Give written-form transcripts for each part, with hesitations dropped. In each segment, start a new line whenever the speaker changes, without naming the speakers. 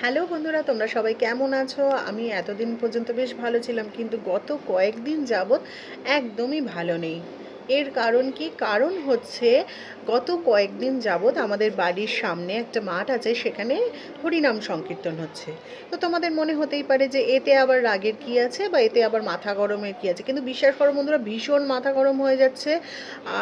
Hello বন্ধুরা, তোমরা সবাই কেমন আছো? আমি এতদিন পর্যন্ত বেশ ভালো ছিলাম, কিন্তু গত কয়েকদিন যাবৎ একদমই ভালো নেই। এর কারণ কি? কারণ হচ্ছে গত কয়েকদিন যাবৎ আমাদের বাড়ির সামনে একটা মাঠ আছে, সেখানে হরিনাম সংকীর্তন হচ্ছে। তো তোমাদের মনে হতেই পারে যে এতে আবার রাগের কি আছে, বা এতে আবার মাথা গরমের কি আছে, কিন্তু বিশ্বাস করো বন্ধুরা, ভীষণ মাথা গরম হয়ে যাচ্ছে।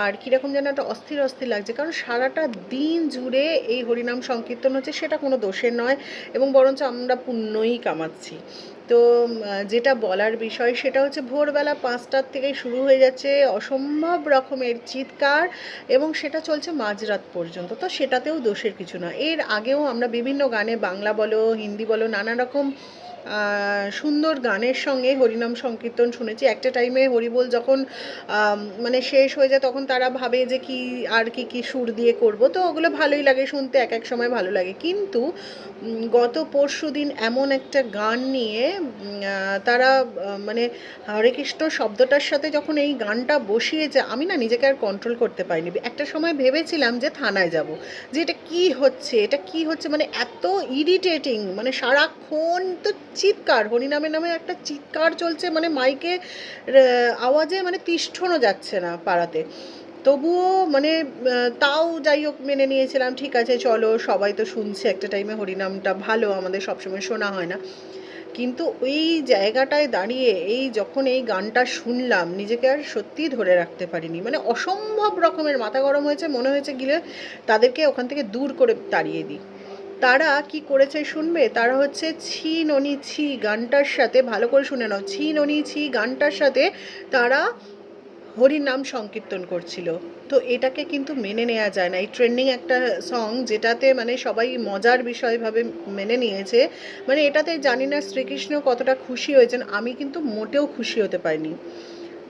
আর কীরকম যেন একটা অস্থির অস্থির লাগছে, কারণ সারাটা দিন জুড়ে এই হরিনাম সংকীর্তন হচ্ছে, সেটা কোনো দোষের নয়, এবং বরঞ্চ আমরা পুণ্যই কামাচ্ছি। তো যেটা বলার বিষয় সেটা হচ্ছে, ভোরবেলা 5টার থেকেই শুরু হয়ে যাচ্ছে অসম্ভব রকমের চিৎকার, এবং সেটা চলছে মাঝরাত পর্যন্ত। তো সেটাতেও দোষের কিছু না। এর আগেও আমরা বিভিন্ন গানে, বাংলা বলো হিন্দি বলো, নানা রকম সুন্দর গানের সঙ্গে হরিনাম সংকীর্তন শুনেছি। একটা টাইমে হরিবোল যখন মানে শেষ হয়ে যায়, তখন তারা ভাবে যে কি আর কি সুর দিয়ে করব, তো ওগুলো ভালোই লাগে শুনতে, এক এক সময় ভালো লাগে। কিন্তু গত পরশু দিন এমন একটা গান নিয়ে তারা মানে হরে কৃষ্ণ শব্দটার সাথে যখন এই গানটা বসিয়েছে, আমি না নিজেকে আর কন্ট্রোল করতে পারিনি। একটা সময় ভেবেছিলাম যে থানায় যাব, যে এটা কি হচ্ছে, এটা কি হচ্ছে, মানে এত ইরিটেটিং, মানে সারাক্ষণ তো চিৎকার, হরিনামের নামে একটা চিৎকার চলছে, মানে মাইকে আওয়াজে মানে তিষ্ঠনো যাচ্ছে না পাড়াতে। তবুও মানে তাও যাই হোক মেনে নিয়েছিলাম, ঠিক আছে চলো, সবাই তো শুনছে, একটা টাইমে হরিনামটা ভালো, আমাদের সবসময় শোনা হয় না। কিন্তু ওই জায়গাটায় দাঁড়িয়ে যখন এই গানটা শুনলাম, নিজেকে আর সত্যিই ধরে রাখতে পারিনি। মানে অসম্ভব রকমের মাথা গরম হয়েছে, মনে হয়েছে গিয়ে তাদেরকে ওখান থেকে দূর করে তাড়িয়ে দিই। তারা কি করেছে শুনবে? তারা হচ্ছে ছি ননি ছি গানটার সাথে, ভালো করে শুনে নাও, ছি ননি ছি গানটার সাথে তারা হরির নাম সংকীর্তন করছিল। তো এটাকে কিন্তু মেনে নেওয়া যায় না। এই ট্রেন্ডিং একটা সং, যেটাতে মানে সবাই মজার বিষয়ভাবে মেনে নিয়েছে, মানে এটাতে জানি না শ্রীকৃষ্ণ কতটা খুশি হয়েছেন, আমি কিন্তু মোটেও খুশি হতে পারিনি।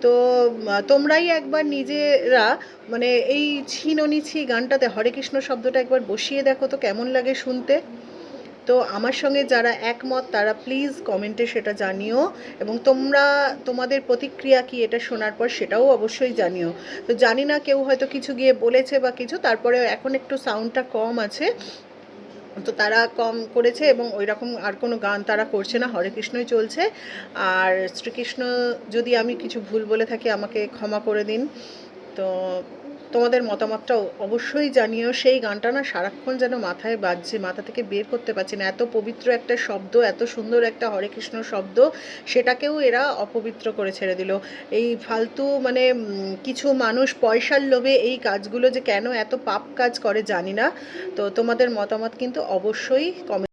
তো তোমরাই একবার নিজেরা মানে এই ছিননি ছি গানটাতে হরে কৃষ্ণ শব্দটা একবার বসিয়ে দেখো তো কেমন লাগে শুনতে। তো আমার সঙ্গে যারা একমত তারা প্লিজ কমেন্টে সেটা জানিও, এবং তোমরা তোমাদের প্রতিক্রিয়া কি এটা শোনার পর সেটাও অবশ্যই জানিও। তো জানি না, কেউ হয়তো কিছু গিয়ে বলেছে বা কিছু, তারপরেও এখন একটু সাউন্ডটা কম আছে, তো তারা কম করেছে, এবং ওই রকম আর কোনো গান তারা করছে না, হরে কৃষ্ণই চলছে। আর শ্রীকৃষ্ণ, যদি আমি কিছু ভুল বলে থাকি আমাকে ক্ষমা করে দিন। তো তোমাদের মতামতটা অবশ্যই জানিও। সেই গানটা না সারাক্ষণ যেন মাথায় বাজছে, মাথা থেকে বের করতে পারছি না। এত পবিত্র একটা শব্দ, এত সুন্দর একটা হরে কৃষ্ণ শব্দ, সেটাকেও এরা অপবিত্র করে ছেড়ে দিল। এই ফালতু মানে কিছু মানুষ পয়সার লোভে এই কাজগুলো যে কেন এত পাপ কাজ করে জানি না। তো তোমাদের মতামত কিন্তু অবশ্যই কমেন্ট